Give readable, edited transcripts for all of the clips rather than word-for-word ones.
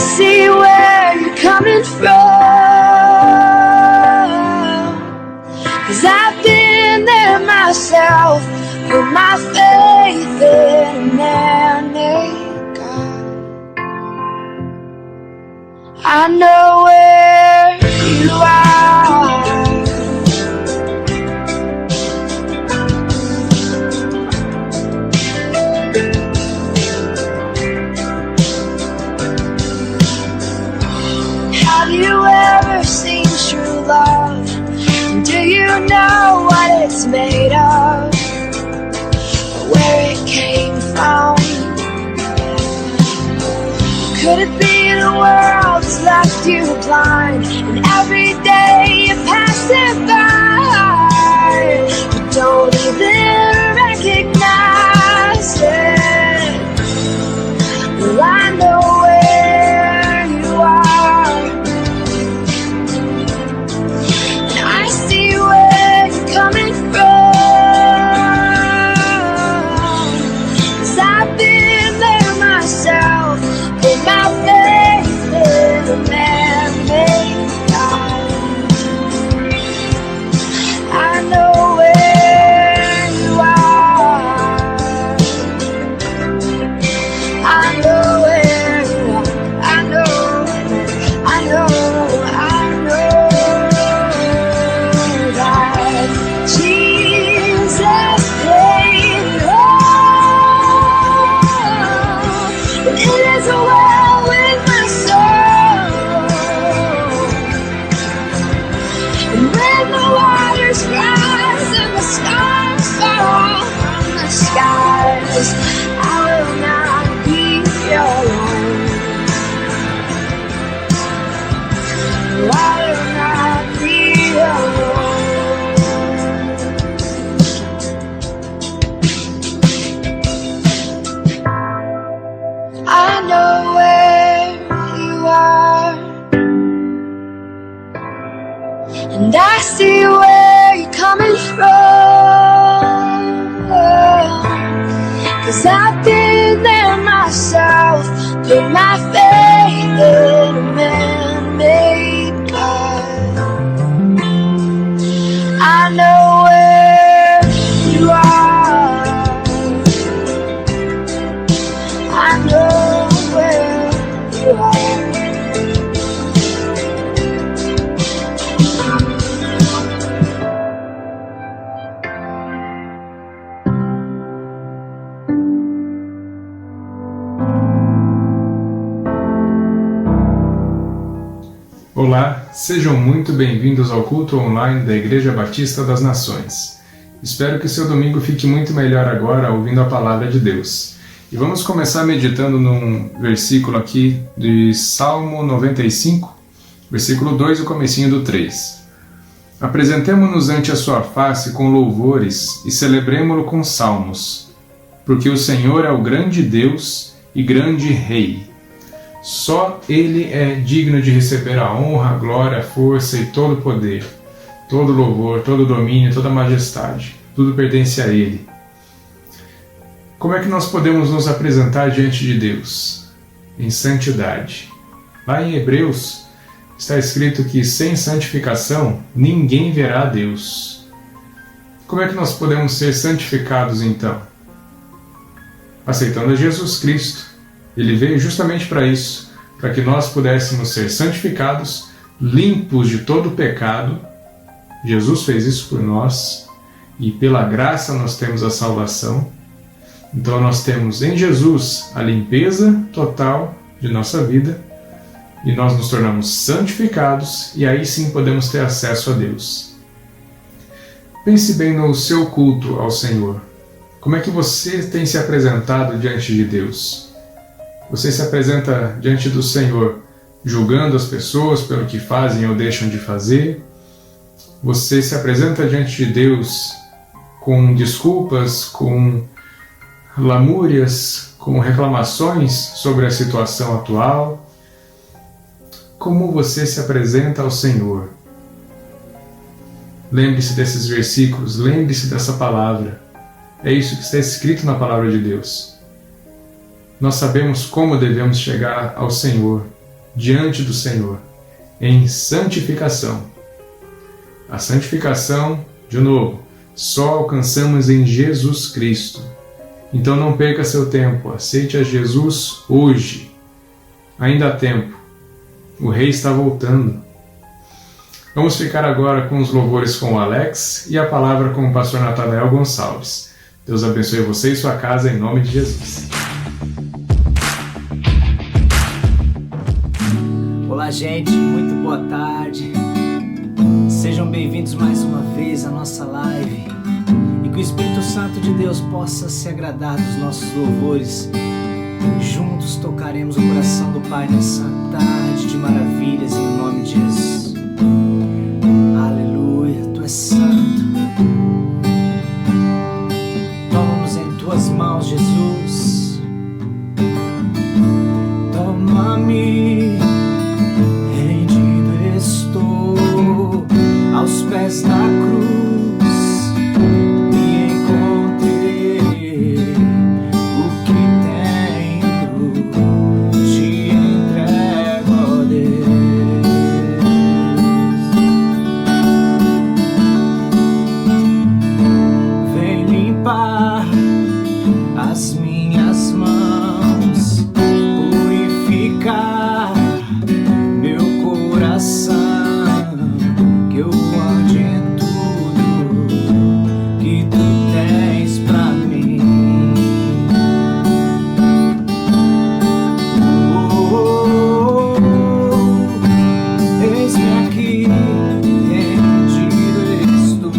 see where you're coming from, 'cause I've been there myself, put my faith in a man-made God. I know where you are. Have you ever seen true love? Do you know what it's made of? Where it came from? Could it be the world's left you blind, and every day you pass it by, but don't even recognize it? Well, I know where you are, and I see where you're coming from, 'cause I've been there myself, put my faith in a man-made God. I know where you are. I know where you are. I know that Jesus paid it all, and it is well with my soul. And when the waters rise and the stars fall from the skies, I will not be alone. I will not be alone. I know where you are, and I see where you're coming from, 'cause I've been there myself, put my faith in a man-made God. I know where you are. I know where you are. Olá, sejam muito bem-vindos ao culto online da Igreja Batista das Nações. Espero que seu domingo fique muito melhor agora ouvindo a Palavra de Deus. E vamos começar meditando num versículo aqui de Salmo 95, versículo 2 e o comecinho do 3. Apresentemo-nos ante a sua face com louvores e celebremo-lo com salmos, porque o Senhor é o grande Deus e grande Rei. Só Ele é digno de receber a honra, a glória, a força e todo o poder, todo o louvor, todo o domínio, toda a majestade. Tudo pertence a Ele. Como é que nós podemos nos apresentar diante de Deus? Em santidade. Lá em Hebreus está escrito que sem santificação ninguém verá a Deus. Como é que nós podemos ser santificados então? Aceitando a Jesus Cristo. Ele veio justamente para isso, para que nós pudéssemos ser santificados, limpos de todo pecado. Jesus fez isso por nós, e pela graça nós temos a salvação. Então nós temos em Jesus a limpeza total de nossa vida, e nós nos tornamos santificados, e aí sim podemos ter acesso a Deus. Pense bem no seu culto ao Senhor. Como é que você tem se apresentado diante de Deus? Você se apresenta diante do Senhor julgando as pessoas pelo que fazem ou deixam de fazer? Você se apresenta diante de Deus com desculpas, com lamúrias, com reclamações sobre a situação atual? Como você se apresenta ao Senhor? Lembre-se desses versículos, lembre-se dessa palavra. É isso que está escrito na palavra de Deus. Nós sabemos como devemos chegar ao Senhor, diante do Senhor, em santificação. A santificação, de novo, só alcançamos em Jesus Cristo. Então não perca seu tempo, aceite a Jesus hoje. Ainda há tempo. O Rei está voltando. Vamos ficar agora com os louvores com o Alex e a palavra com o pastor Natanael Gonçalves. Deus abençoe você e sua casa em nome de Jesus. Olá, gente, muito boa tarde. Sejam bem-vindos mais uma vez à nossa live e que o Espírito Santo de Deus possa se agradar dos nossos louvores. Juntos tocaremos o coração do Pai nessa tarde de maravilhas em nome de Jesus. Aleluia, Tu és santo. Toma-nos em Tuas mãos, Jesus. Toma-me, rendido estou aos pés da cruz, me encontrei, o que tenho te entrego, ó Deus. Vem limpar as minhas mãos, purificar meu coração, que eu ande em tudo que Tu tens pra mim. Eis-me aqui, rendido estou.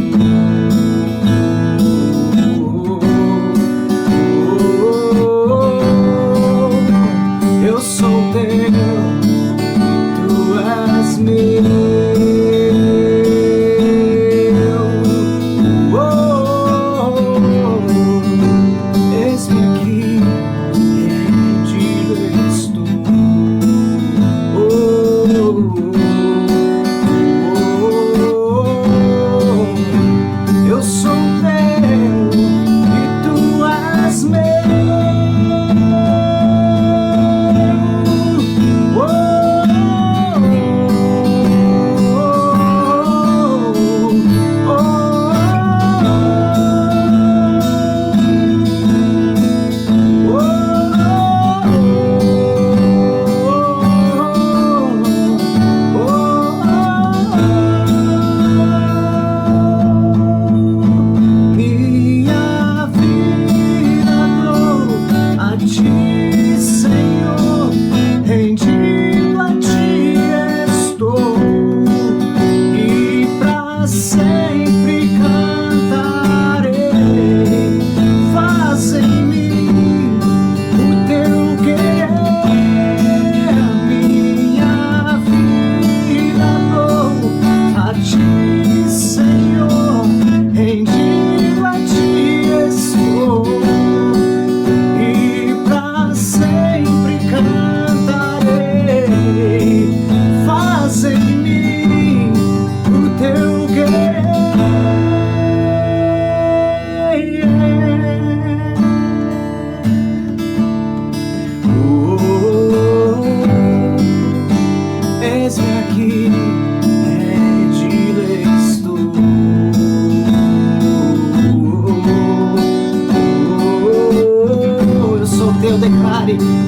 Eu sou Teu e Tu és meu.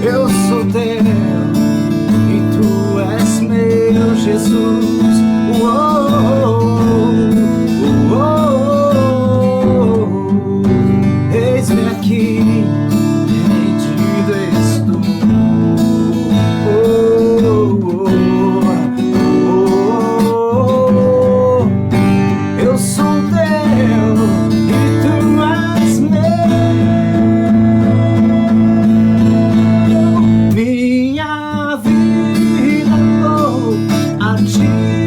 Eu sou Teu e Tu és meu, Jesus. Eis-me aqui, rendido estou. Eu sou Teu e Tu és meu. Minha vida dou a Ti.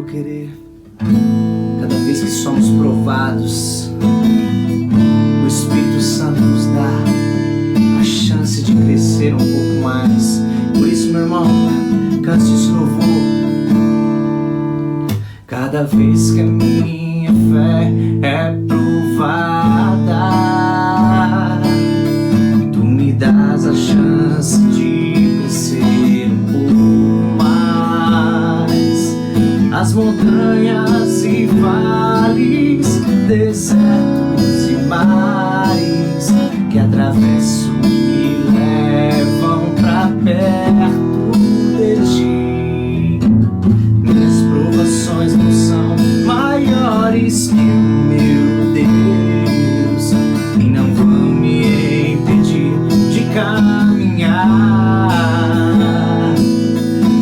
teu querer. Cada vez que somos provados, o Espírito Santo nos dá a chance de crescer um pouco mais. Por isso, meu irmão, cante esse louvor. Cada vez que a minha fé é provada, tu me dás a chance de crescer um pouco mais. As montanhas e vales, desertos e mares que atravesso me levam pra perto de ti. Minhas provações não são maiores que o meu Deus e não vão me impedir de caminhar.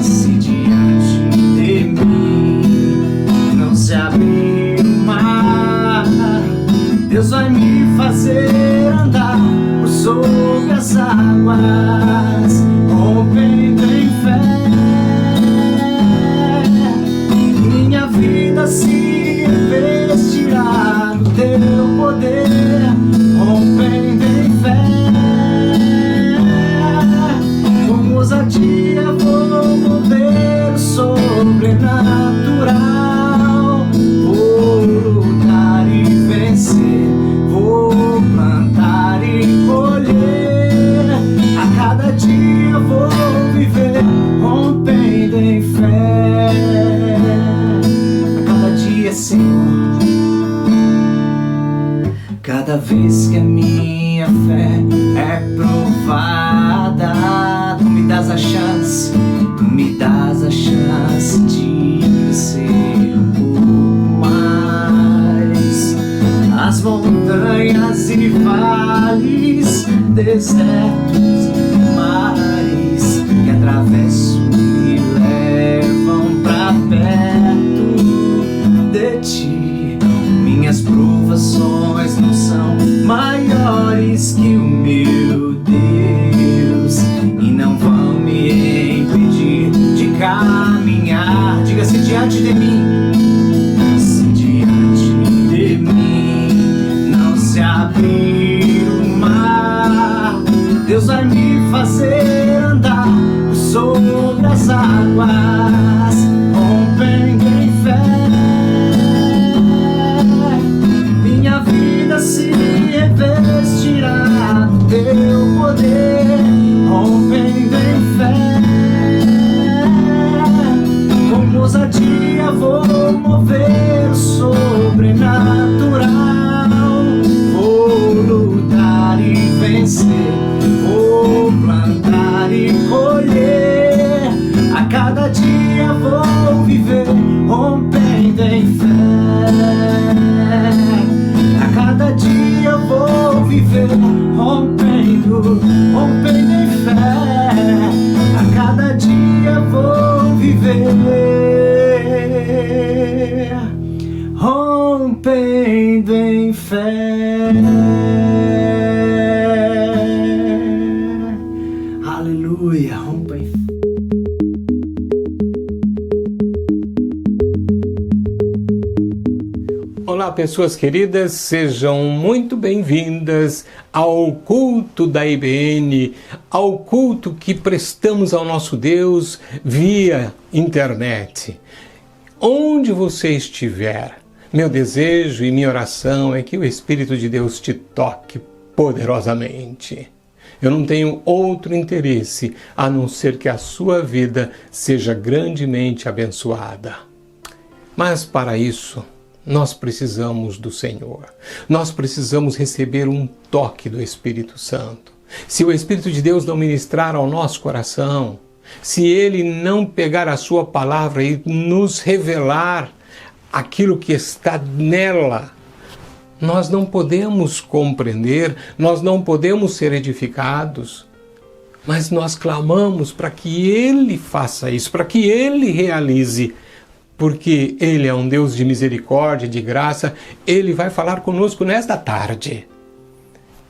Se diante de mim não se abrir o mar, Deus vai me fazer andar por sobre as águas, rompendo em fé. Minha vida se revestirá do teu poder, rompendo em fé. Com ousadia vou mover o sobrenatural, vou lutar e vencer, vou plantar e colher. A cada dia vou viver rompendo em fé. A cada dia, Senhor, cada vez que a minha fé é provada, tu me dás a chance, tu me dás a chance de crescer um pouco mais. As montanhas e vales, desertos e mares que atravesso me levam pra perto de ti. Minhas provações não são maiores que o meu Deus e não vão me impedir de caminhar. Diga-se diante de mim. Se diante de mim não se abrir o mar, Deus vai me fazer andar por sobre as águas, rompendo em fé. Minha vida se revestirá do teu poder, rompendo em fé. Com ousadia vou mover o sobrenatural, vou lutar e vencer, vou plantar e colher. A cada dia vou viver rompendo em fé. A cada dia vou viver rompendo em fé. A cada dia vou viver rompendo em fé. Aleluia, rompa em fé. Olá, pessoas queridas, sejam muito bem-vindas ao culto da IBN, ao culto que prestamos ao nosso Deus via internet. Onde você estiver, meu desejo e minha oração é que o Espírito de Deus te toque poderosamente. Eu não tenho outro interesse a não ser que a sua vida seja grandemente abençoada. Mas para isso, nós precisamos do Senhor. Nós precisamos receber um toque do Espírito Santo. Se o Espírito de Deus não ministrar ao nosso coração, se Ele não pegar a sua palavra e nos revelar aquilo que está nela, nós não podemos compreender, nós não podemos ser edificados. Mas nós clamamos para que Ele faça isso, para que Ele realize, porque Ele é um Deus de misericórdia, de graça. Ele vai falar conosco nesta tarde.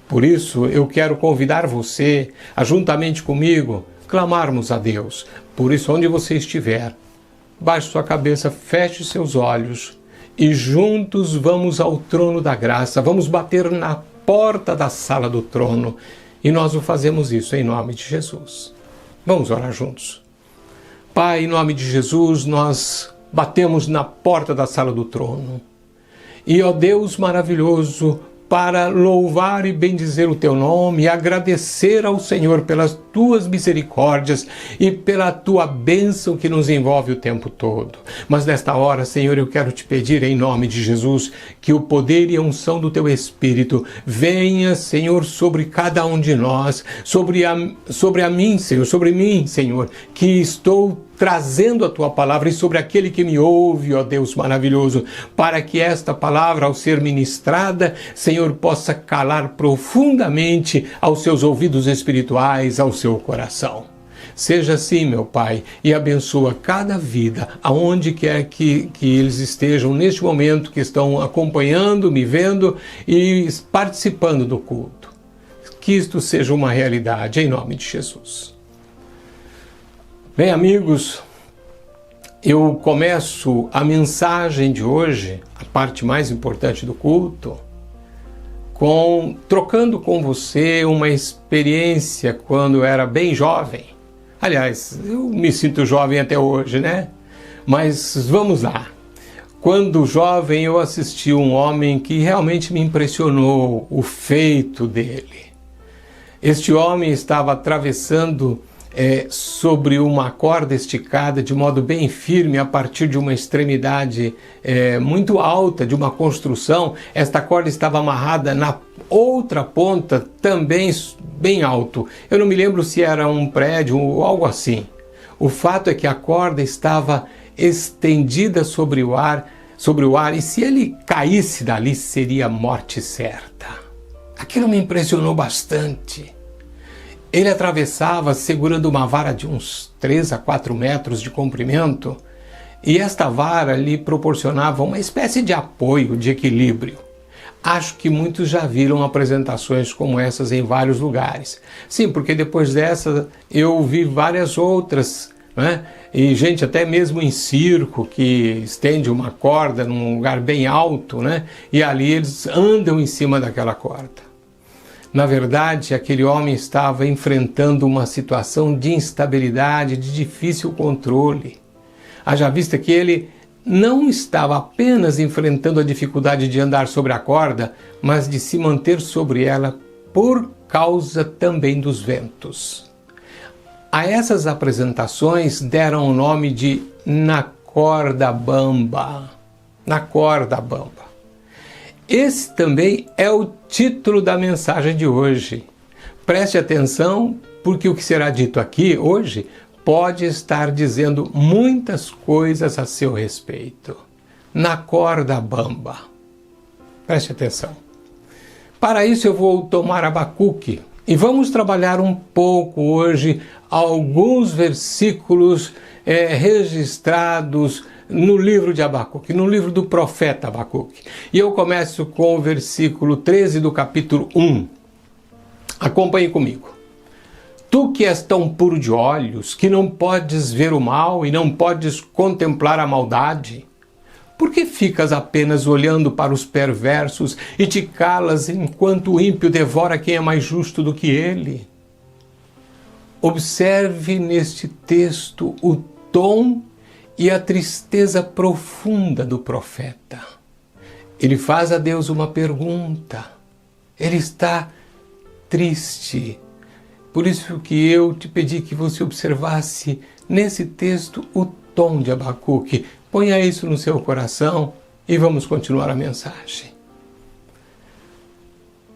Por isso, eu quero convidar você a, juntamente comigo, clamarmos a Deus. Por isso, onde você estiver, baixe sua cabeça, feche seus olhos e juntos vamos ao trono da graça, vamos bater na porta da sala do trono e nós o fazemos isso em nome de Jesus. Vamos orar juntos. Pai, em nome de Jesus, nós batemos na porta da sala do trono e, ó Deus maravilhoso, para louvar e bendizer o Teu nome e agradecer ao Senhor pelas Tuas misericórdias e pela Tua bênção que nos envolve o tempo todo. Mas nesta hora, Senhor, eu quero Te pedir em nome de Jesus que o poder e a unção do Teu Espírito venha, Senhor, sobre cada um de nós, sobre mim, Senhor, que estou trazendo a Tua palavra e sobre aquele que me ouve, ó Deus maravilhoso, para que esta palavra, ao ser ministrada, Senhor, possa calar profundamente aos seus ouvidos espirituais, ao seu coração. Seja assim, meu Pai, e abençoa cada vida, aonde quer que eles estejam neste momento, que estão acompanhando, me vendo e participando do culto. Que isto seja uma realidade, em nome de Jesus. Bem, amigos, eu começo a mensagem de hoje, a parte mais importante do culto, trocando com você uma experiência quando eu era bem jovem. Aliás, eu me sinto jovem até hoje, né? Mas vamos lá. Quando jovem, eu assisti um homem que realmente me impressionou, o feito dele. Este homem estava atravessando sobre uma corda esticada de modo bem firme a partir de uma extremidade muito alta de uma construção. Esta corda estava amarrada na outra ponta também bem alto. Eu não me lembro se era um prédio ou algo assim. O fato é que a corda estava estendida sobre o ar e se ele caísse dali seria morte certa. Aquilo me impressionou bastante. Ele atravessava segurando uma vara de uns 3 a 4 metros de comprimento e esta vara lhe proporcionava uma espécie de apoio, de equilíbrio. Acho que muitos já viram apresentações como essas em vários lugares. Sim, porque depois dessa eu vi várias outras, né? E gente até mesmo em circo que estende uma corda num lugar bem alto, né? E ali eles andam em cima daquela corda. Na verdade, aquele homem estava enfrentando uma situação de instabilidade, de difícil controle. Haja vista que ele não estava apenas enfrentando a dificuldade de andar sobre a corda, mas de se manter sobre ela por causa também dos ventos. A essas apresentações deram o nome de Na Corda Bamba. Na Corda Bamba. Esse também é o título da mensagem de hoje. Preste atenção, porque o que será dito aqui hoje pode estar dizendo muitas coisas a seu respeito. Na corda bamba. Preste atenção. Para isso eu vou tomar Abacuque e vamos trabalhar um pouco hoje alguns versículos registrados no livro de Abacuque, no livro do profeta Abacuque. E eu começo com o versículo 13 do capítulo 1. Acompanhe comigo. Tu que és tão puro de olhos, que não podes ver o mal e não podes contemplar a maldade, por que ficas apenas olhando para os perversos e te calas enquanto o ímpio devora quem é mais justo do que ele? Observe neste texto o tom e a tristeza profunda do profeta. Ele faz a Deus uma pergunta. Ele está triste. Por isso que eu te pedi que você observasse nesse texto o tom de Abacuque. Ponha isso no seu coração e vamos continuar a mensagem.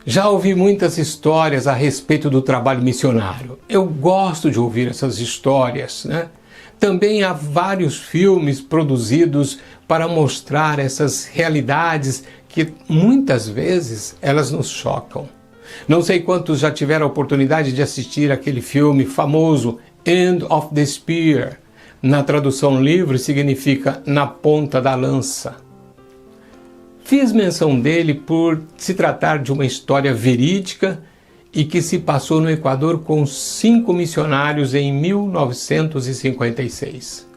Já ouvi muitas histórias a respeito do trabalho missionário. Eu gosto de ouvir essas histórias, né? Também há vários filmes produzidos para mostrar essas realidades que muitas vezes elas nos chocam. Não sei quantos já tiveram a oportunidade de assistir aquele filme famoso End of the Spear. Na tradução livre significa Na Ponta da Lança. Fiz menção dele por se tratar de uma história verídica e que se passou no Equador com 5 missionários em 1956.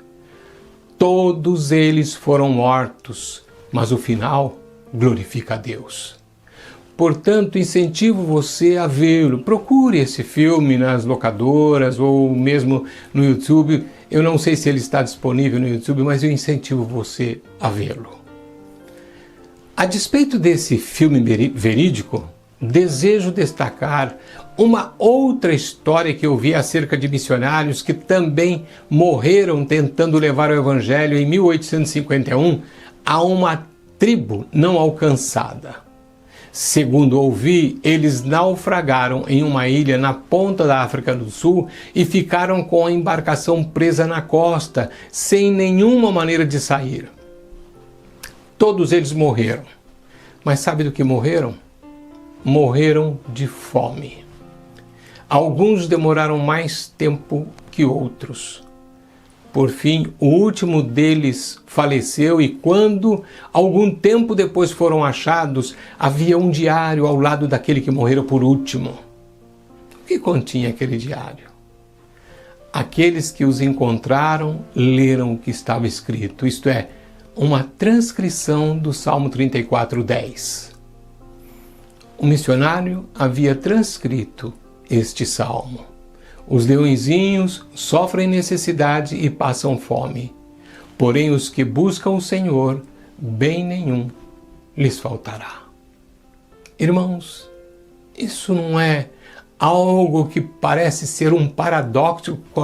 Todos eles foram mortos, mas o final glorifica a Deus. Portanto, incentivo você a vê-lo. Procure esse filme nas locadoras ou mesmo no YouTube. Eu não sei se ele está disponível no YouTube, mas eu incentivo você a vê-lo. A despeito desse filme verídico, desejo destacar uma outra história que eu vi acerca de missionários que também morreram tentando levar o Evangelho em 1851 a uma tribo não alcançada. Segundo ouvi, eles naufragaram em uma ilha na ponta da África do Sul e ficaram com a embarcação presa na costa, sem nenhuma maneira de sair. Todos eles morreram. Mas sabe do que morreram? Morreram de fome. Alguns demoraram mais tempo que outros. Por fim, o último deles faleceu e quando, algum tempo depois foram achados, havia um diário ao lado daquele que morrera por último. O que continha aquele diário? Aqueles que os encontraram leram o que estava escrito, isto é, uma transcrição do Salmo 34:10. O missionário havia transcrito este salmo. Os leõezinhos sofrem necessidade e passam fome, porém os que buscam o Senhor, bem nenhum lhes faltará. Irmãos, isso não é algo que parece ser um paradoxo com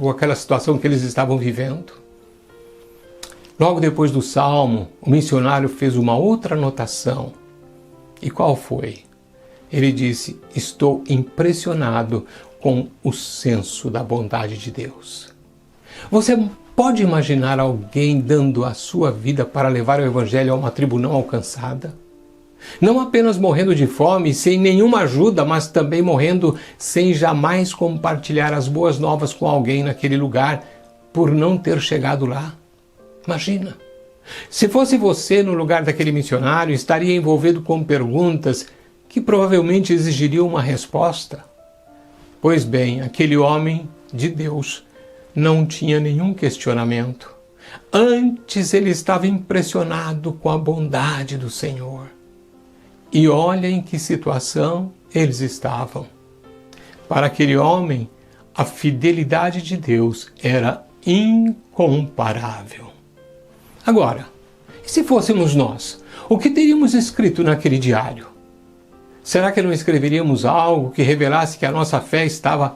aquela situação que eles estavam vivendo? Logo depois do salmo, o missionário fez uma outra anotação. E qual foi? Ele disse: estou impressionado com o senso da bondade de Deus. Você pode imaginar alguém dando a sua vida para levar o Evangelho a uma tribo não alcançada? Não apenas morrendo de fome, sem nenhuma ajuda, mas também morrendo sem jamais compartilhar as boas novas com alguém naquele lugar, por não ter chegado lá. Imagina! Se fosse você no lugar daquele missionário, estaria envolvido com perguntas que provavelmente exigiriam uma resposta. Pois bem, aquele homem de Deus não tinha nenhum questionamento. Antes ele estava impressionado com a bondade do Senhor. E olha em que situação eles estavam. Para aquele homem, a fidelidade de Deus era incomparável. Agora, e se fôssemos nós, o que teríamos escrito naquele diário? Será que não escreveríamos algo que revelasse que a nossa fé estava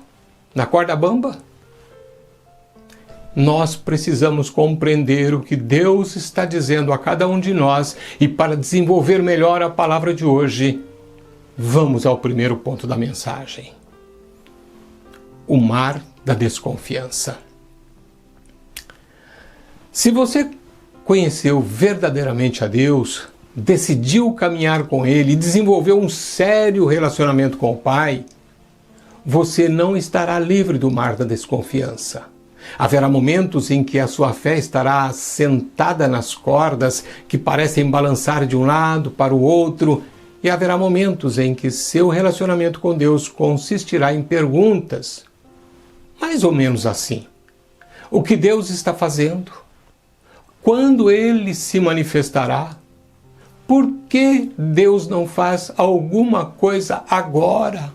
na corda bamba? Nós precisamos compreender o que Deus está dizendo a cada um de nós e para desenvolver melhor a palavra de hoje, vamos ao primeiro ponto da mensagem. O mar da desconfiança. Se você conheceu verdadeiramente a Deus, decidiu caminhar com Ele e desenvolveu um sério relacionamento com o Pai, você não estará livre do mar da desconfiança. Haverá momentos em que a sua fé estará sentada nas cordas que parecem balançar de um lado para o outro, e haverá momentos em que seu relacionamento com Deus consistirá em perguntas, mais ou menos assim. O que Deus está fazendo? Quando Ele se manifestará? Por que Deus não faz alguma coisa agora?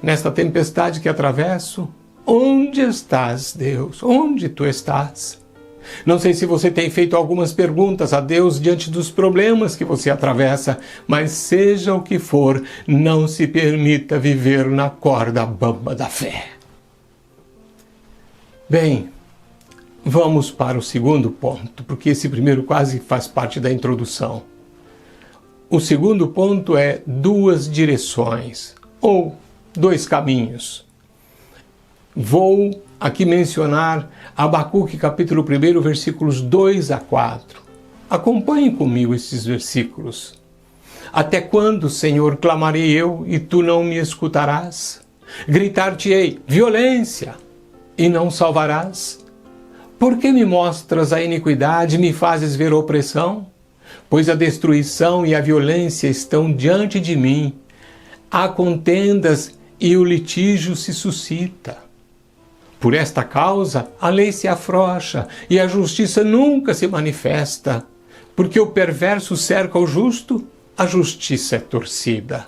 Nesta tempestade que atravesso, onde estás, Deus? Onde tu estás? Não sei se você tem feito algumas perguntas a Deus diante dos problemas que você atravessa, mas seja o que for, não se permita viver na corda bamba da fé. Bem, vamos para o segundo ponto, porque esse primeiro quase faz parte da introdução. O segundo ponto é duas direções, ou dois caminhos. Vou aqui mencionar Abacuque capítulo 1, versículos 2 a 4. Acompanhe comigo esses versículos. Até quando, Senhor, clamarei eu e tu não me escutarás? Gritar-te-ei, violência, e não salvarás? Por que me mostras a iniquidade e me fazes ver opressão? Pois a destruição e a violência estão diante de mim. Há contendas e o litígio se suscita. Por esta causa, a lei se afrouxa e a justiça nunca se manifesta. Porque o perverso cerca o justo, a justiça é torcida.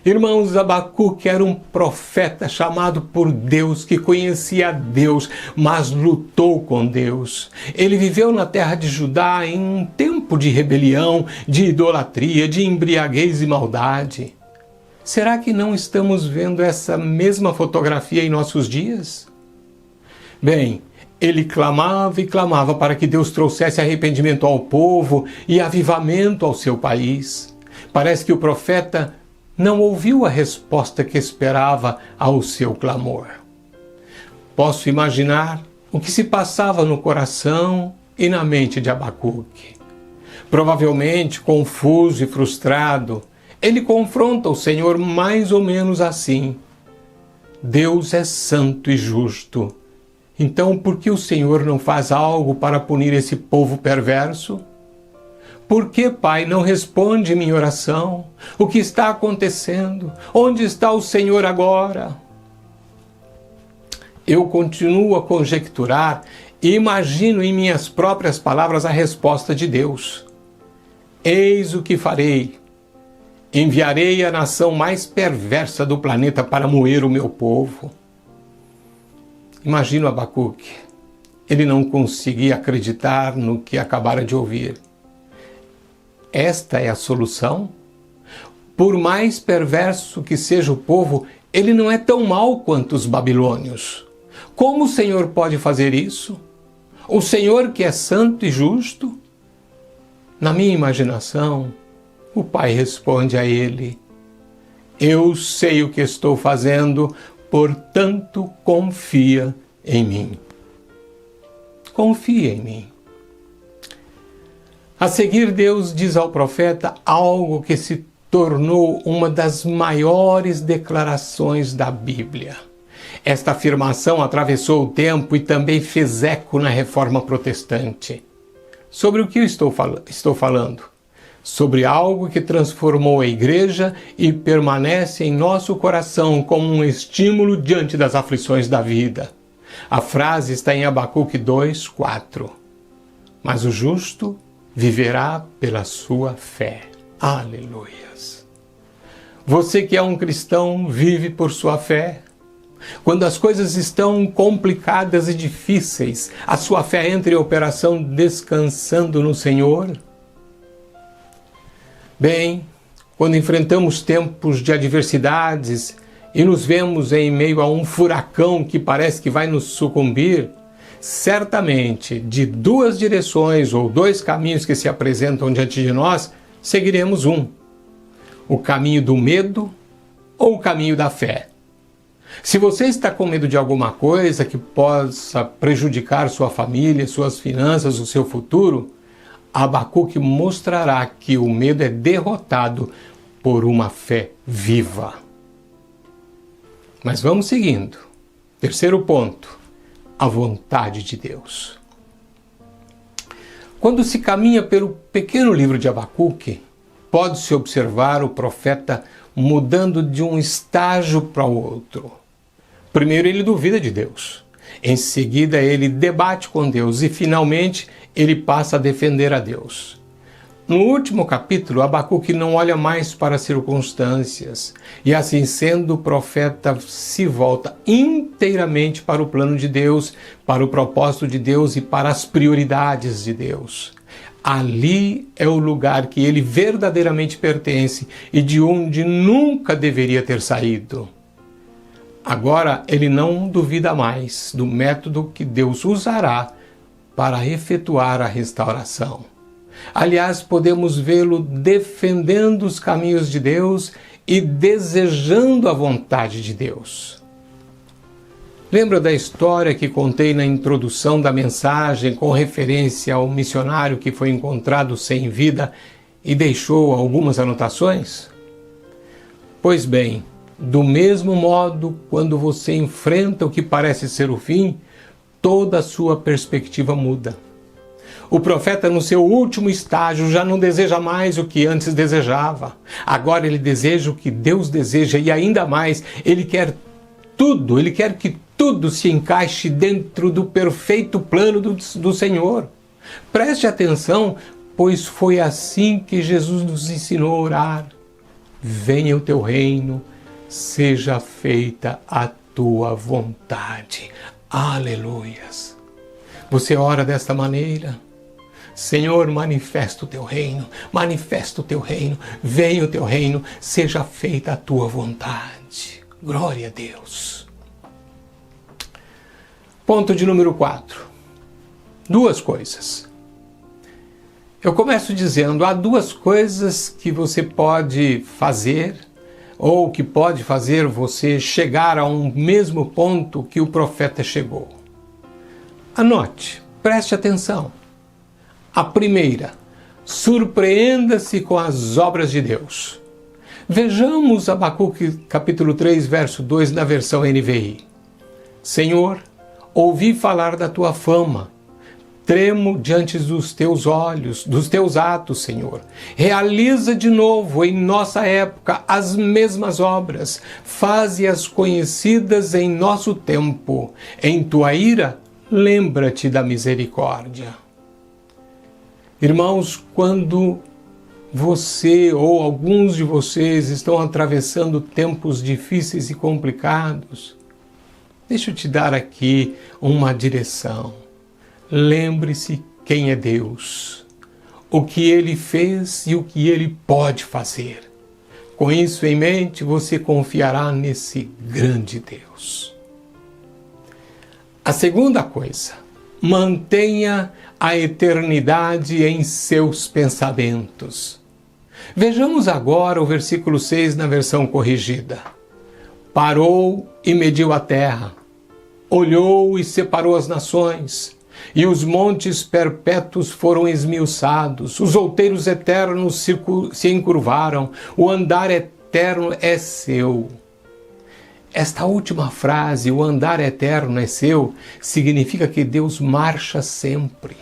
Irmãos, Abacuque era um profeta chamado por Deus, que conhecia Deus, mas lutou com Deus. Ele viveu na terra de Judá em um tempo de rebelião, de idolatria, de embriaguez e maldade. Será que não estamos vendo essa mesma fotografia em nossos dias? Bem, ele clamava e clamava para que Deus trouxesse arrependimento ao povo e avivamento ao seu país. Parece que o profeta não ouviu a resposta que esperava ao seu clamor. Posso imaginar o que se passava no coração e na mente de Abacuque. Provavelmente, confuso e frustrado, ele confronta o Senhor mais ou menos assim: Deus é santo e justo. Então, por que o Senhor não faz algo para punir esse povo perverso? Por que, Pai, não responde minha oração? O que está acontecendo? Onde está o Senhor agora? Eu continuo a conjecturar e imagino em minhas próprias palavras a resposta de Deus. Eis o que farei. Enviarei a nação mais perversa do planeta para moer o meu povo. Imagino Abacuque. Ele não conseguia acreditar no que acabara de ouvir. Esta é a solução? Por mais perverso que seja o povo, ele não é tão mau quanto os babilônios. Como o Senhor pode fazer isso? O Senhor que é santo e justo? Na minha imaginação, o Pai responde a ele: Eu sei o que estou fazendo, portanto confia em mim. Confia em mim. A seguir, Deus diz ao profeta algo que se tornou uma das maiores declarações da Bíblia. Esta afirmação atravessou o tempo e também fez eco na Reforma Protestante. Sobre o que eu estou falando? Sobre algo que transformou a Igreja e permanece em nosso coração como um estímulo diante das aflições da vida. A frase está em Abacuque 2:4. Mas o justo viverá pela sua fé. Aleluias! Você que é um cristão vive por sua fé. Quando as coisas estão complicadas e difíceis, a sua fé entra em operação descansando no Senhor. Bem, quando enfrentamos tempos de adversidades e nos vemos em meio a um furacão que parece que vai nos sucumbir, certamente, de duas direções ou dois caminhos que se apresentam diante de nós, seguiremos um: o caminho do medo ou o caminho da fé. Se você está com medo de alguma coisa que possa prejudicar sua família, suas finanças, o seu futuro, Abacuque mostrará que o medo é derrotado por uma fé viva. Mas vamos seguindo. Terceiro ponto: a vontade de Deus. Quando se caminha pelo pequeno livro de Abacuque, pode-se observar o profeta mudando de um estágio para o outro. Primeiro ele duvida de Deus, em seguida ele debate com Deus e finalmente ele passa a defender a Deus. No último capítulo, Abacuque não olha mais para as circunstâncias e, assim sendo, o profeta se volta inteiramente para o plano de Deus, para o propósito de Deus e para as prioridades de Deus. Ali é o lugar que ele verdadeiramente pertence e de onde nunca deveria ter saído. Agora ele não duvida mais do método que Deus usará para efetuar a restauração. Aliás, podemos vê-lo defendendo os caminhos de Deus e desejando a vontade de Deus. Lembra da história que contei na introdução da mensagem com referência ao missionário que foi encontrado sem vida e deixou algumas anotações? Pois bem, do mesmo modo, quando você enfrenta o que parece ser o fim, toda a sua perspectiva muda. O profeta, no seu último estágio, já não deseja mais o que antes desejava. Agora ele deseja o que Deus deseja e ainda mais, ele quer tudo, ele quer que tudo se encaixe dentro do perfeito plano do Senhor. Preste atenção, pois foi assim que Jesus nos ensinou a orar. Venha o teu reino, seja feita a tua vontade. Aleluias! Você ora desta maneira? Senhor, manifesta o teu reino, venha o teu reino, seja feita a tua vontade. Glória a Deus. Ponto de número 4. 2 coisas. Eu começo dizendo, há 2 coisas que você pode fazer, ou que pode fazer você chegar a um mesmo ponto que o profeta chegou. Anote, preste atenção. A primeira, surpreenda-se com as obras de Deus. Vejamos Abacuque capítulo 3, verso 2 na versão NVI. Senhor, ouvi falar da tua fama. Tremo diante dos teus olhos, dos teus atos, Senhor. Realiza de novo em nossa época as mesmas obras. Faze-as conhecidas em nosso tempo. Em tua ira, lembra-te da misericórdia. Irmãos, quando você ou alguns de vocês estão atravessando tempos difíceis e complicados, deixa eu te dar aqui uma direção. Lembre-se quem é Deus, o que Ele fez e o que Ele pode fazer. Com isso em mente, você confiará nesse grande Deus. A segunda coisa, mantenha a eternidade em seus pensamentos. Vejamos agora o versículo 6 na versão corrigida. Parou e mediu a terra, olhou e separou as nações, e os montes perpétuos foram esmiuçados, os outeiros eternos se encurvaram, o andar eterno é seu. Esta última frase, o andar eterno é seu, significa que Deus marcha sempre.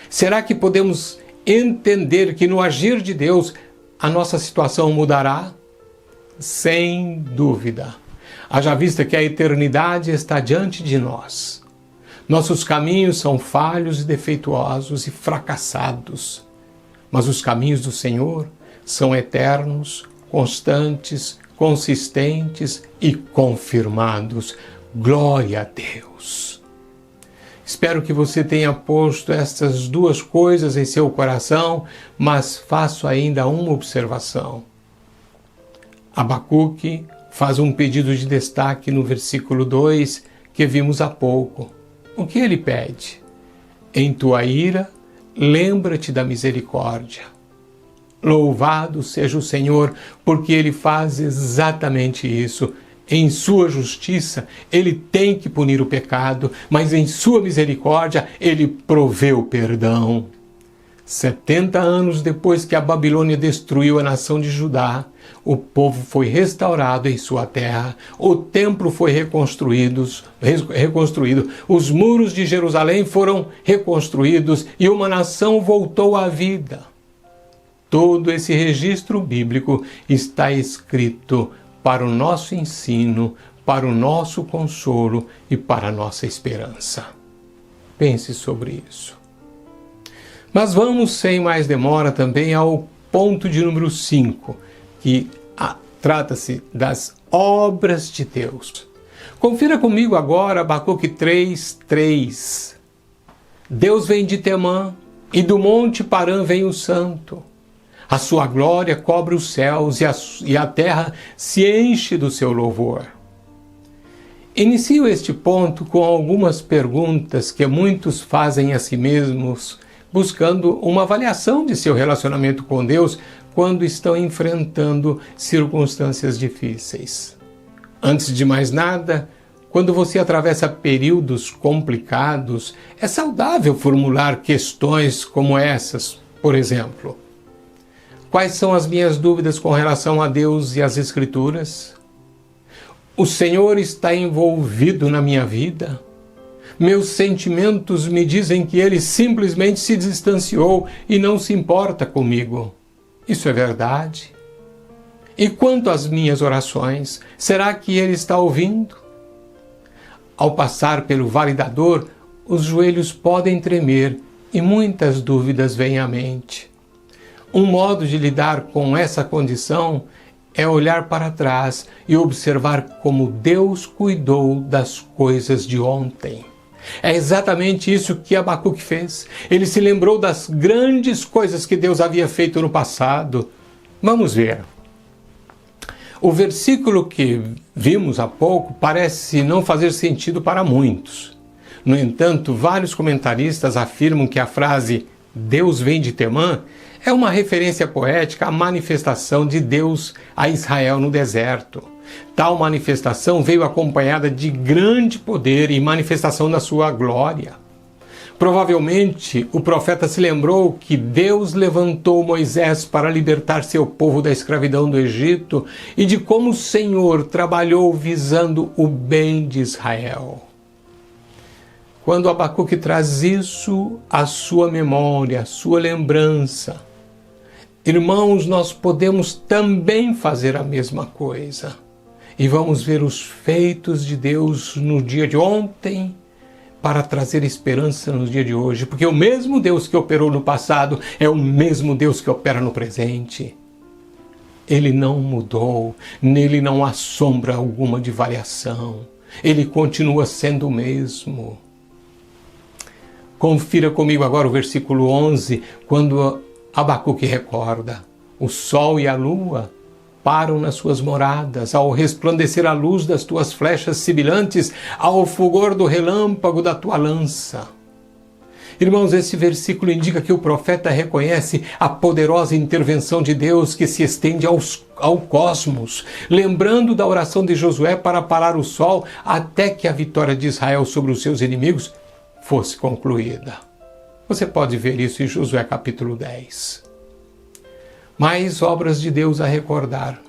Será que podemos entender que no agir de Deus a nossa situação mudará? Sem dúvida. Haja vista que a eternidade está diante de nós. Nossos caminhos são falhos e defeituosos e fracassados, mas os caminhos do Senhor são eternos, constantes, consistentes e confirmados. Glória a Deus! Espero que você tenha posto estas 2 coisas em seu coração, mas faço ainda uma observação. Abacuque faz um pedido de destaque no versículo 2 que vimos há pouco. O que ele pede? Em tua ira, lembra-te da misericórdia. Louvado seja o Senhor, porque Ele faz exatamente isso. Em sua justiça, Ele tem que punir o pecado, mas em sua misericórdia, Ele provê o perdão. 70 anos depois que a Babilônia destruiu a nação de Judá, o povo foi restaurado em sua terra, o templo foi reconstruído, os muros de Jerusalém foram reconstruídos e uma nação voltou à vida. Todo esse registro bíblico está escrito para o nosso ensino, para o nosso consolo e para a nossa esperança. Pense sobre isso. Mas vamos, sem mais demora, também ao ponto de número 5, que trata-se das obras de Deus. Confira comigo agora Abacuque 3:3. Deus vem de Temã, e do monte Parã vem o Santo. A sua glória cobre os céus, e a terra se enche do seu louvor. Inicio este ponto com algumas perguntas que muitos fazem a si mesmos, buscando uma avaliação de seu relacionamento com Deus quando estão enfrentando circunstâncias difíceis. Antes de mais nada, quando você atravessa períodos complicados, é saudável formular questões como essas, por exemplo. Quais são as minhas dúvidas com relação a Deus e às Escrituras? O Senhor está envolvido na minha vida? Meus sentimentos me dizem que Ele simplesmente se distanciou e não se importa comigo. Isso é verdade? E quanto às minhas orações, será que Ele está ouvindo? ao passar pelo vale da dor, os joelhos podem tremer e muitas dúvidas vêm à mente. Um modo de lidar com essa condição é olhar para trás e observar como Deus cuidou das coisas de ontem. É exatamente isso que Abacuque fez. Ele se lembrou das grandes coisas que Deus havia feito no passado. Vamos ver. O versículo que vimos há pouco parece não fazer sentido para muitos. No entanto, vários comentaristas afirmam que a frase Deus vem de Temã é uma referência poética à manifestação de Deus a Israel no deserto. Tal manifestação veio acompanhada de grande poder e manifestação da sua glória. Provavelmente, o profeta se lembrou que Deus levantou Moisés para libertar seu povo da escravidão do Egito e de como o Senhor trabalhou visando o bem de Israel. Quando Abacuque traz isso à sua memória, à sua lembrança, irmãos, nós podemos também fazer a mesma coisa. E vamos ver os feitos de Deus no dia de ontem para trazer esperança no dia de hoje. Porque o mesmo Deus que operou no passado é o mesmo Deus que opera no presente. Ele não mudou, nele não há sombra alguma de variação. Ele continua sendo o mesmo. Confira comigo agora o versículo 11, quando Abacuque recorda: o sol e a lua param nas suas moradas, ao resplandecer a luz das tuas flechas sibilantes, ao fulgor do relâmpago da tua lança. Irmãos, esse versículo indica que o profeta reconhece a poderosa intervenção de Deus que se estende ao cosmos, lembrando da oração de Josué para parar o sol até que a vitória de Israel sobre os seus inimigos fosse concluída. Você pode ver isso em Josué capítulo 10. Mais obras de Deus a recordar.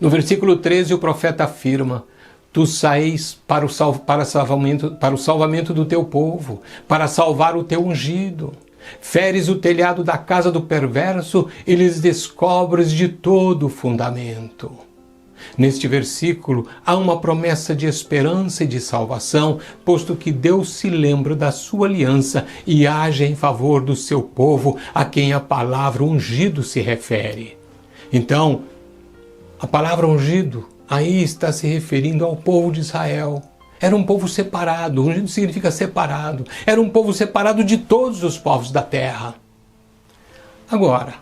No versículo 13, o profeta afirma: tu sais para o salvamento do teu povo, para salvar o teu ungido. Feres o telhado da casa do perverso e lhes descobres de todo o fundamento. Neste versículo há uma promessa de esperança e de salvação, posto que Deus se lembra da sua aliança e age em favor do seu povo, a quem a palavra ungido se refere. Então, a palavra ungido aí está se referindo ao povo de Israel. Era um povo separado, ungido significa separado. Era um povo separado de todos os povos da terra. Agora,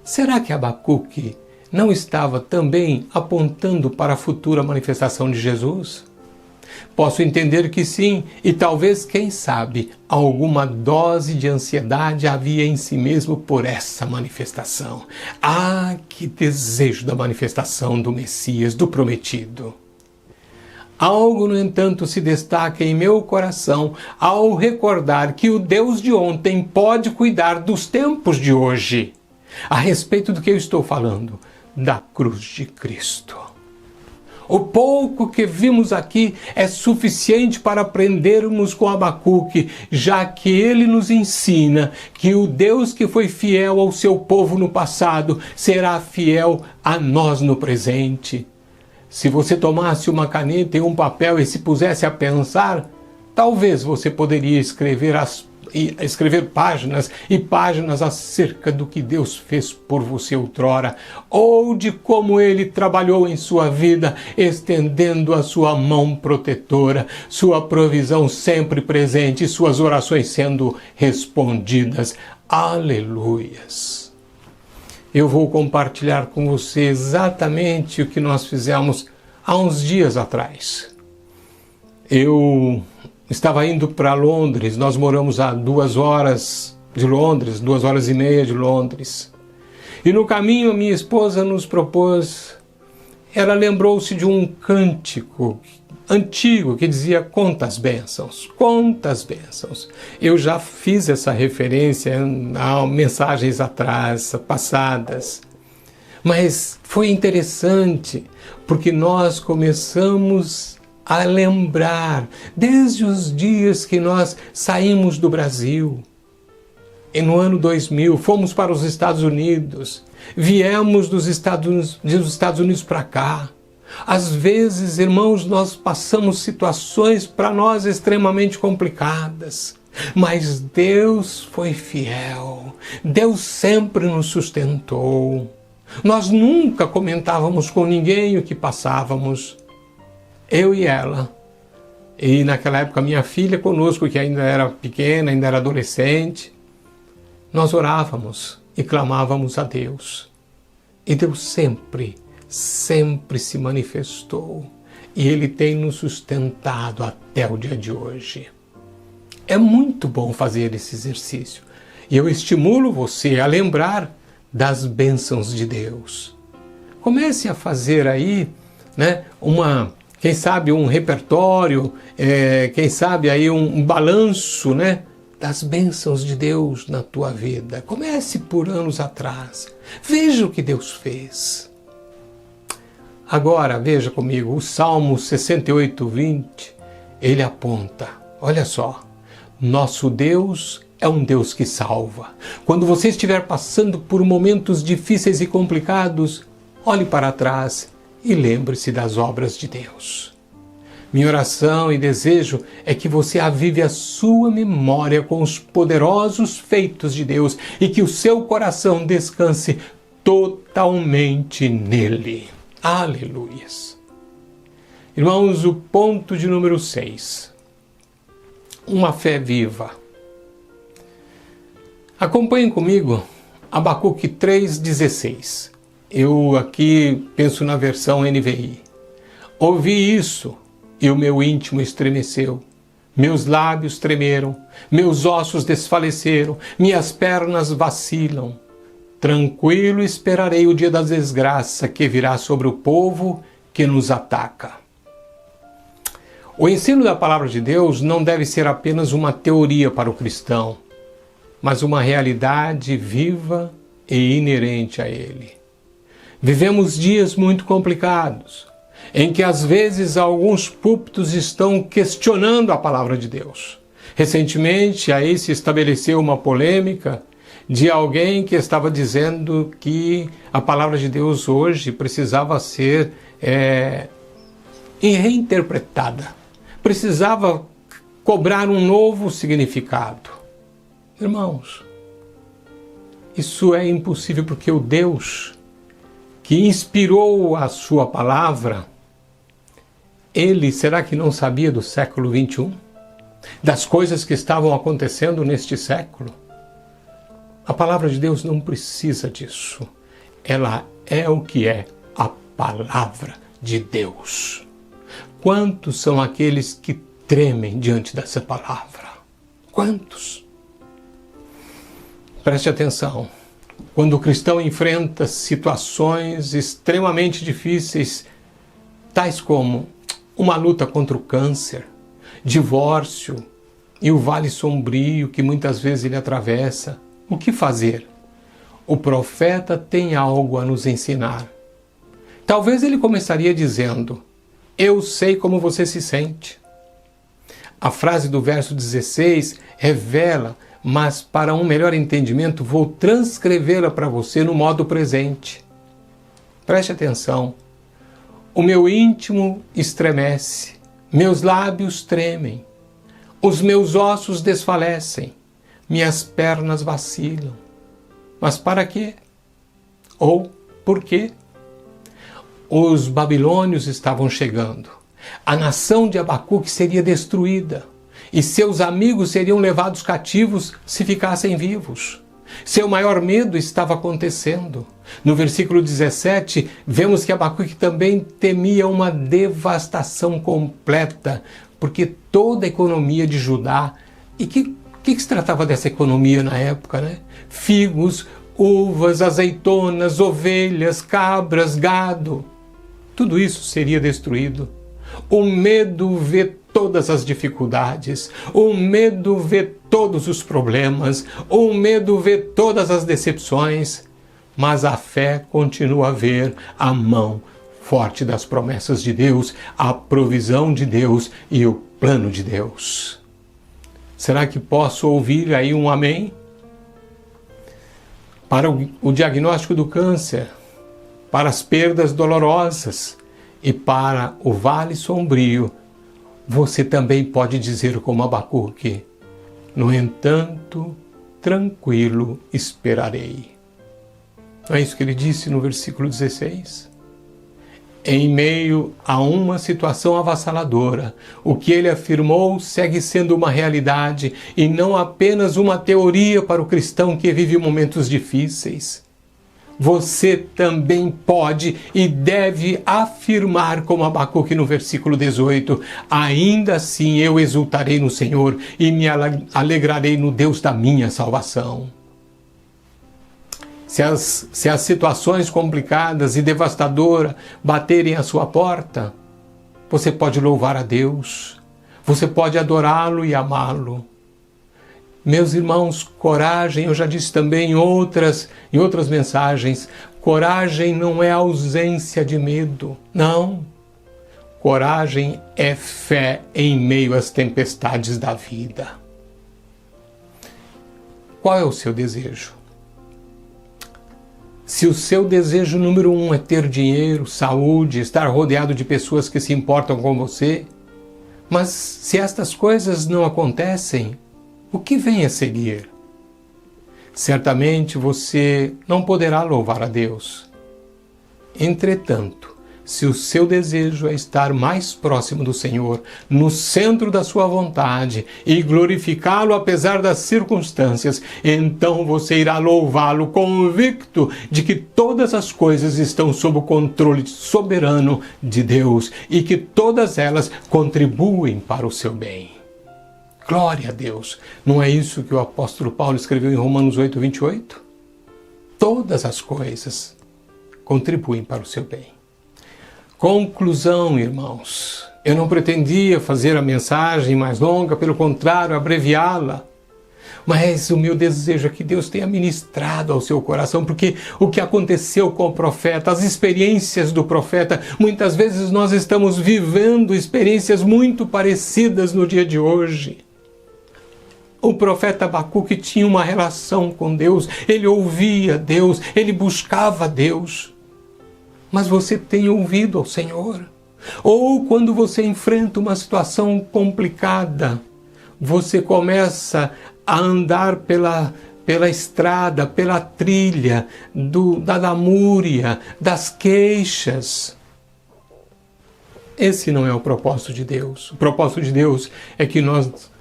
será que Abacuque não estava também apontando para a futura manifestação de Jesus? Posso entender que sim, e talvez, quem sabe, alguma dose de ansiedade havia em si mesmo por essa manifestação. Ah, que desejo da manifestação do Messias, do prometido! Algo, no entanto, se destaca em meu coração ao recordar que o Deus de ontem pode cuidar dos tempos de hoje. A respeito do que eu estou falando? Da cruz de Cristo. O pouco que vimos aqui é suficiente para aprendermos com Abacuque, já que ele nos ensina que o Deus que foi fiel ao seu povo no passado será fiel a nós no presente. Se você tomasse uma caneta e um papel e se pusesse a pensar, talvez você poderia escrever páginas e páginas acerca do que Deus fez por você outrora, ou de como Ele trabalhou em sua vida, estendendo a sua mão protetora, sua provisão sempre presente e suas orações sendo respondidas. Aleluias! Eu vou compartilhar com você exatamente o que nós fizemos há uns dias atrás. Eu estava indo para Londres, nós moramos a 2 horas de Londres, 2 horas e meia de Londres. E no caminho a minha esposa nos propôs, ela lembrou-se de um cântico antigo que dizia quantas bênçãos, quantas bênçãos. Eu já fiz essa referência há mensagens atrás, passadas. Mas foi interessante, porque nós começamos a lembrar, desde os dias que nós saímos do Brasil, e no ano 2000, fomos para os Estados Unidos, viemos dos Estados Unidos para cá, Às vezes, irmãos, nós passamos situações para nós extremamente complicadas, mas Deus foi fiel, Deus sempre nos sustentou. Nós nunca comentávamos com ninguém o que passávamos, eu e ela. E naquela época minha filha conosco, que ainda era pequena, ainda era adolescente, nós orávamos e clamávamos a Deus. E Deus sempre se manifestou. E Ele tem nos sustentado até o dia de hoje. É muito bom fazer esse exercício. E eu estimulo você a lembrar das bênçãos de Deus. Comece a fazer aí, né, quem sabe um repertório, quem sabe aí um balanço, né, das bênçãos de Deus na tua vida. Comece por anos atrás. Veja o que Deus fez. Agora, veja comigo, o Salmo 68:20, ele aponta, olha só, nosso Deus é um Deus que salva. Quando você estiver passando por momentos difíceis e complicados, olhe para trás e lembre-se das obras de Deus. Minha oração e desejo é que você avive a sua memória com os poderosos feitos de Deus e que o seu coração descanse totalmente nele. Aleluias. Irmãos, o ponto de número 6. Uma fé viva. Acompanhem comigo Abacuque 3,16. Eu aqui penso na versão NVI. Ouvi isso e o meu íntimo estremeceu. Meus lábios tremeram, meus ossos desfaleceram, minhas pernas vacilam. Tranquilo esperarei o dia da desgraça que virá sobre o povo que nos ataca. O ensino da palavra de Deus não deve ser apenas uma teoria para o cristão, mas uma realidade viva e inerente a ele. Vivemos dias muito complicados, em que às vezes alguns púlpitos estão questionando a palavra de Deus. Recentemente aí se estabeleceu uma polêmica de alguém que estava dizendo que a palavra de Deus hoje precisava ser reinterpretada, precisava cobrar um novo significado. Irmãos, isso é impossível porque o Deus que inspirou a sua palavra, ele, será que não sabia do século 21? Das coisas que estavam acontecendo neste século? A palavra de Deus não precisa disso. Ela é o que é a palavra de Deus. Quantos são aqueles que tremem diante dessa palavra? Quantos? Preste atenção. Quando o cristão enfrenta situações extremamente difíceis, tais como uma luta contra o câncer, divórcio e o vale sombrio que muitas vezes ele atravessa, o que fazer? O profeta tem algo a nos ensinar. Talvez ele começaria dizendo: eu sei como você se sente. A frase do verso 16 revela, mas para um melhor entendimento vou transcrevê-la para você no modo presente. Preste atenção. O meu íntimo estremece, meus lábios tremem, os meus ossos desfalecem, minhas pernas vacilam. Mas para quê? Ou por quê? Os babilônios estavam chegando. A nação de Abacuque seria destruída e seus amigos seriam levados cativos se ficassem vivos. Seu maior medo estava acontecendo. No versículo 17, vemos que Abacuque também temia uma devastação completa, porque toda a economia de Judá, e que se tratava dessa economia na época, né? Figos, uvas, azeitonas, ovelhas, cabras, gado, tudo isso seria destruído. O medo vê todas as dificuldades, o medo vê todos os problemas, o medo vê todas as decepções, mas a fé continua a ver a mão forte das promessas de Deus, a provisão de Deus e o plano de Deus. Será que posso ouvir aí um amém? Para o diagnóstico do câncer, para as perdas dolorosas E para o vale sombrio, você também pode dizer como Abacuque: no entanto, tranquilo esperarei. Não é isso que ele disse no versículo 16? Em meio a uma situação avassaladora, o que ele afirmou segue sendo uma realidade e não apenas uma teoria para o cristão que vive momentos difíceis. Você também pode e deve afirmar como Abacuque no versículo 18: ainda assim eu exultarei no Senhor e me alegrarei no Deus da minha salvação. Se as situações complicadas e devastadoras baterem à sua porta, você pode louvar a Deus, você pode adorá-lo e amá-lo. Meus irmãos, coragem, eu já disse também em outras mensagens, coragem não é ausência de medo, não. Coragem é fé em meio às tempestades da vida. Qual é o seu desejo? Se o seu desejo número 1 é ter dinheiro, saúde, estar rodeado de pessoas que se importam com você, mas se estas coisas não acontecem, o que vem a seguir? Certamente você não poderá louvar a Deus. Entretanto, se o seu desejo é estar mais próximo do Senhor, no centro da sua vontade, e glorificá-lo apesar das circunstâncias, então você irá louvá-lo convicto de que todas as coisas estão sob o controle soberano de Deus e que todas elas contribuem para o seu bem. Glória a Deus! Não é isso que o apóstolo Paulo escreveu em Romanos 8:28? Todas as coisas contribuem para o seu bem. Conclusão, irmãos. Eu não pretendia fazer a mensagem mais longa, pelo contrário, abreviá-la. Mas o meu desejo é que Deus tenha ministrado ao seu coração, porque o que aconteceu com o profeta, as experiências do profeta, muitas vezes nós estamos vivendo experiências muito parecidas no dia de hoje. O profeta Abacuque tinha uma relação com Deus, ele ouvia Deus, ele buscava Deus. Mas você tem ouvido ao Senhor? Ou quando você enfrenta uma situação complicada, você começa a andar pela estrada, pela trilha da lamúria, das queixas. Esse não é o propósito de Deus. O propósito de Deus é que nós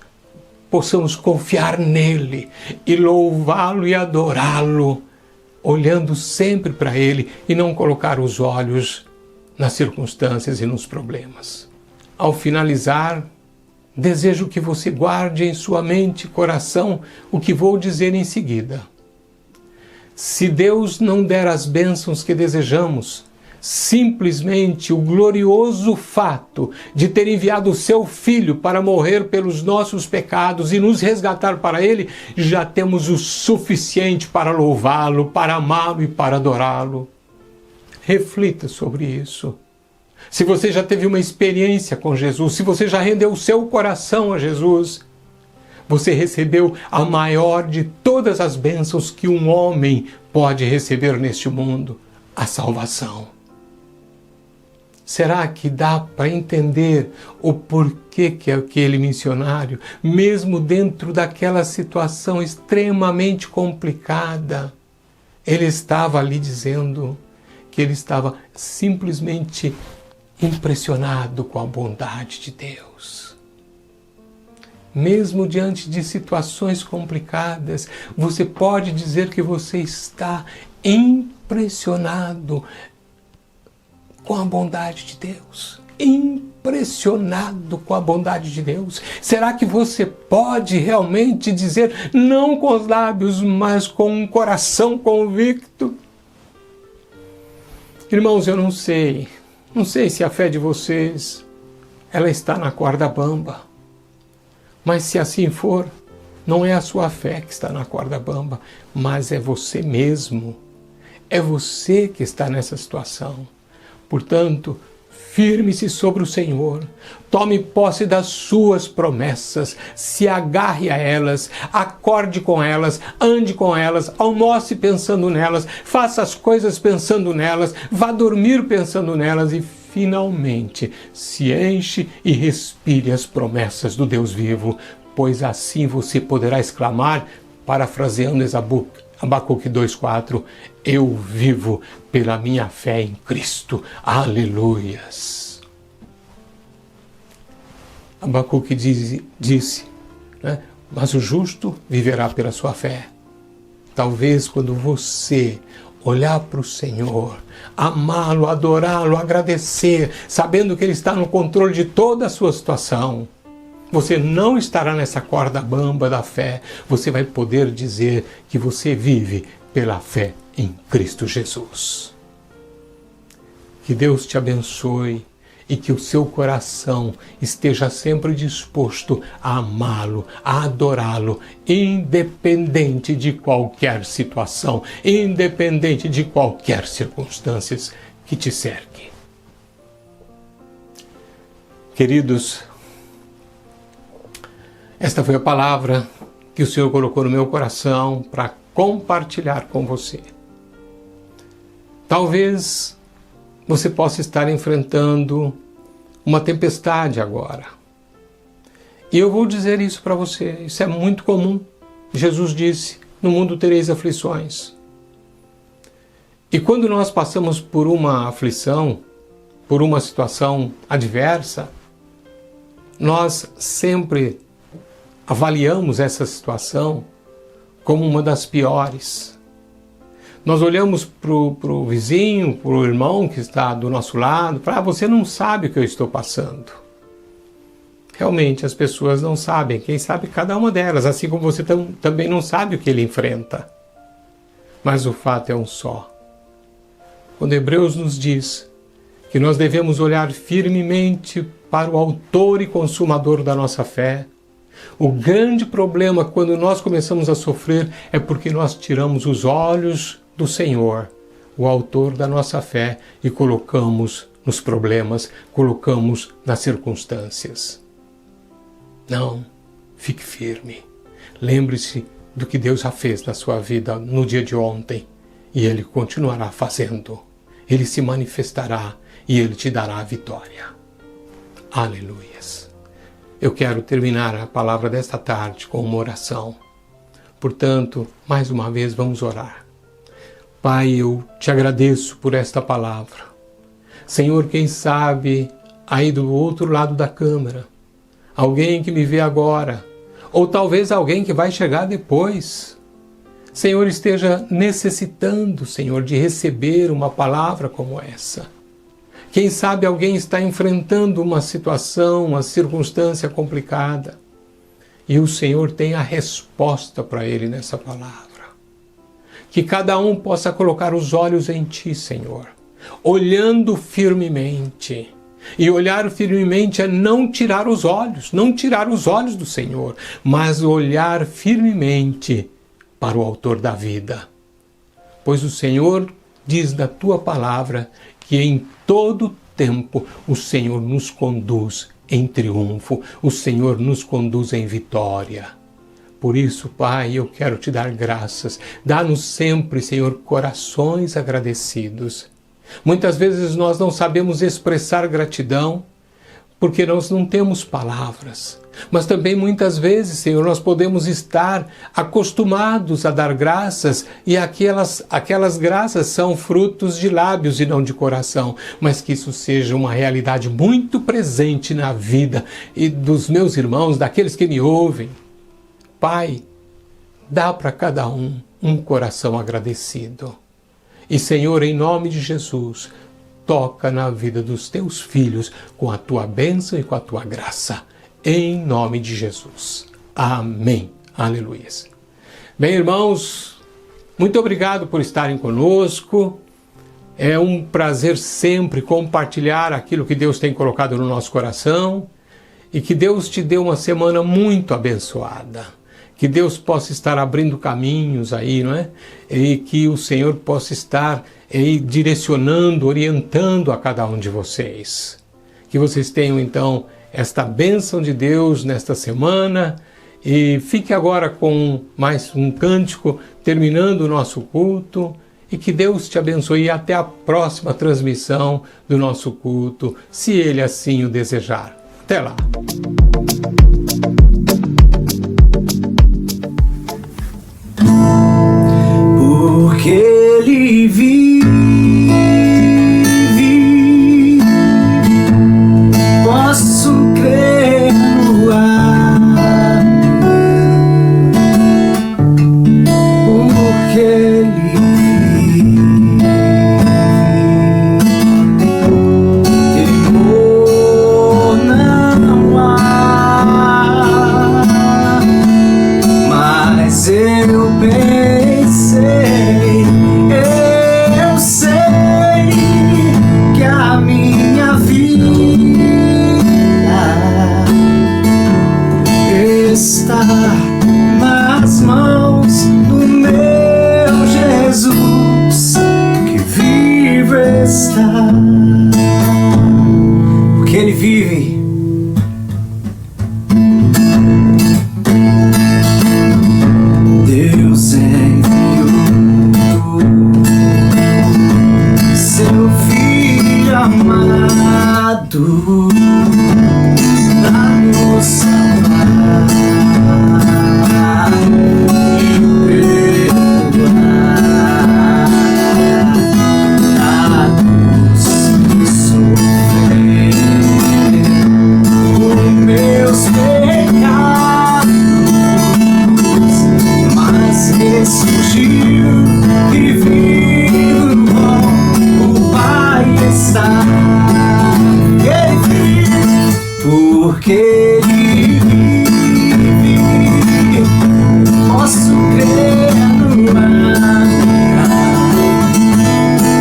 possamos confiar nele e louvá-lo e adorá-lo, olhando sempre para Ele e não colocar os olhos nas circunstâncias e nos problemas. Ao finalizar, desejo que você guarde em sua mente e coração o que vou dizer em seguida. Se Deus não der as bênçãos que desejamos, simplesmente o glorioso fato de ter enviado o seu Filho para morrer pelos nossos pecados e nos resgatar para Ele, já temos o suficiente para louvá-lo, para amá-lo e para adorá-lo. Reflita sobre isso. Se você já teve uma experiência com Jesus, se você já rendeu o seu coração a Jesus, você recebeu a maior de todas as bênçãos que um homem pode receber neste mundo, a salvação. Será que dá para entender o porquê que aquele missionário, mesmo dentro daquela situação extremamente complicada, ele estava ali dizendo que ele estava simplesmente impressionado com a bondade de Deus? Mesmo diante de situações complicadas, você pode dizer que você está impressionado com a bondade de Deus. Impressionado com a bondade de Deus. Será que você pode realmente dizer, não com os lábios, mas com um coração convicto? Irmãos, eu não sei se a fé de vocês ela está na corda bamba. Mas se assim for, não é a sua fé que está na corda bamba, mas é você mesmo. É você que está nessa situação. Portanto, firme-se sobre o Senhor, tome posse das suas promessas, se agarre a elas, acorde com elas, ande com elas, almoce pensando nelas, faça as coisas pensando nelas, vá dormir pensando nelas e finalmente se enche e respire as promessas do Deus vivo, pois assim você poderá exclamar, parafraseando Abacuque 2,4, eu vivo pela minha fé em Cristo. Aleluias! Abacuque disse, né? Mas o justo viverá pela sua fé. Talvez quando você olhar para o Senhor, amá-lo, adorá-lo, agradecer, sabendo que Ele está no controle de toda a sua situação, você não estará nessa corda bamba da fé. Você vai poder dizer que você vive pela fé em Cristo Jesus. Que Deus te abençoe e que o seu coração esteja sempre disposto a amá-lo, a adorá-lo, independente de qualquer situação, independente de qualquer circunstância que te cerque. Queridos, esta foi a palavra que o Senhor colocou no meu coração para compartilhar com você. Talvez você possa estar enfrentando uma tempestade agora. E eu vou dizer isso para você, isso é muito comum. Jesus disse, no mundo tereis aflições. E quando nós passamos por uma aflição, por uma situação adversa, nós sempre avaliamos essa situação como uma das piores. Nós olhamos para o vizinho, para o irmão que está do nosso lado, para você não sabe o que eu estou passando. Realmente as pessoas não sabem, quem sabe cada uma delas, assim como você também não sabe o que ele enfrenta. Mas o fato é um só. Quando Hebreus nos diz que nós devemos olhar firmemente para o autor e consumador da nossa fé, o grande problema quando nós começamos a sofrer é porque nós tiramos os olhos do Senhor, o autor da nossa fé, e colocamos nos problemas, colocamos nas circunstâncias. Não, fique firme. Lembre-se do que Deus já fez na sua vida no dia de ontem, e Ele continuará fazendo. Ele se manifestará e Ele te dará a vitória. Aleluias. Eu quero terminar a palavra desta tarde com uma oração. Portanto, mais uma vez vamos orar. Pai, eu te agradeço por esta palavra. Senhor, quem sabe aí do outro lado da câmara, alguém que me vê agora, ou talvez alguém que vai chegar depois, Senhor, esteja necessitando, Senhor, de receber uma palavra como essa. Quem sabe alguém está enfrentando uma situação, uma circunstância complicada, e o Senhor tem a resposta para ele nessa palavra. Que cada um possa colocar os olhos em Ti, Senhor, olhando firmemente. E olhar firmemente é não tirar os olhos do Senhor, mas olhar firmemente para o autor da vida. Pois o Senhor diz na Tua palavra que em todo tempo o Senhor nos conduz em triunfo, o Senhor nos conduz em vitória. Por isso, Pai, eu quero Te dar graças. Dá-nos sempre, Senhor, corações agradecidos. Muitas vezes nós não sabemos expressar gratidão porque nós não temos palavras. Mas também muitas vezes, Senhor, nós podemos estar acostumados a dar graças e aquelas graças são frutos de lábios e não de coração, mas que isso seja uma realidade muito presente na vida e dos meus irmãos, daqueles que me ouvem. Pai, dá para cada um coração agradecido. E, Senhor, em nome de Jesus, toca na vida dos Teus filhos com a Tua bênção e com a Tua graça. Em nome de Jesus. Amém. Aleluia. Bem, irmãos, muito obrigado por estarem conosco. É um prazer sempre compartilhar aquilo que Deus tem colocado no nosso coração. E que Deus te dê uma semana muito abençoada. Que Deus possa estar abrindo caminhos aí, não é? E que o Senhor possa estar aí direcionando, orientando a cada um de vocês. Que vocês tenham, então, esta bênção de Deus nesta semana. E fique agora com mais um cântico, terminando o nosso culto. e que Deus te abençoe e até a próxima transmissão do nosso culto, se Ele assim o desejar. Até lá! Porque Ele vive, posso crer no amor. Porque Ele vive, temor não há. Mas eu pensei, eu sei que a minha vida está nas mãos do meu Jesus, que vive está. Porque Ele vive. Deus enviou seu Filho amado pra nos salvar e perdoar a cruz sofrer os meus pecados, mas ressurgiu e vivo o Pai está. Ele vive, porque Ele vive, posso crer no amor.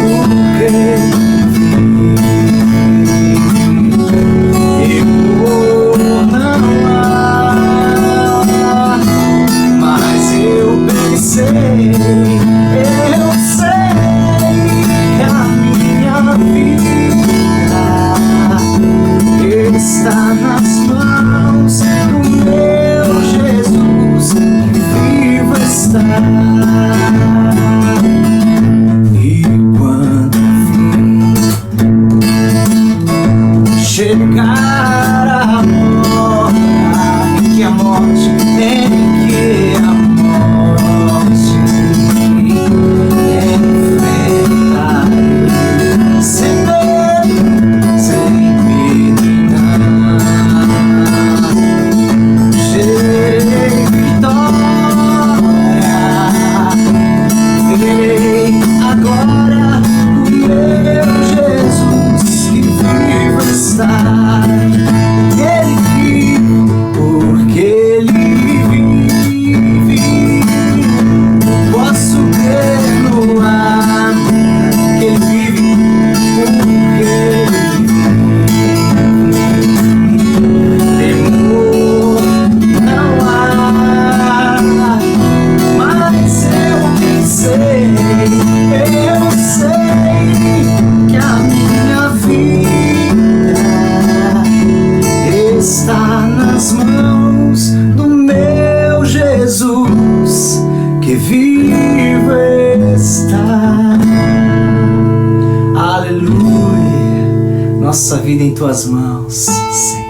Porque Ele vive, temor não há. Mas eu pensei, eu sei que a minha vida está nas mãos do meu Jesus, que vivo está. E quando chegar a hora em que a morte, enfrentarei sem medo, sem medo não. Gerei vitória, verei agora o meu Jesus, que vivo está. Ele vive, porque Ele vive, posso crer no amor. Que Ele vive, porque Ele vive, temor não há. Mas eu pensei, eu sei que a minha vida está nas mãos do meu Jesus, que vivo está. Aleluia, nossa vida em Tuas mãos, Senhor.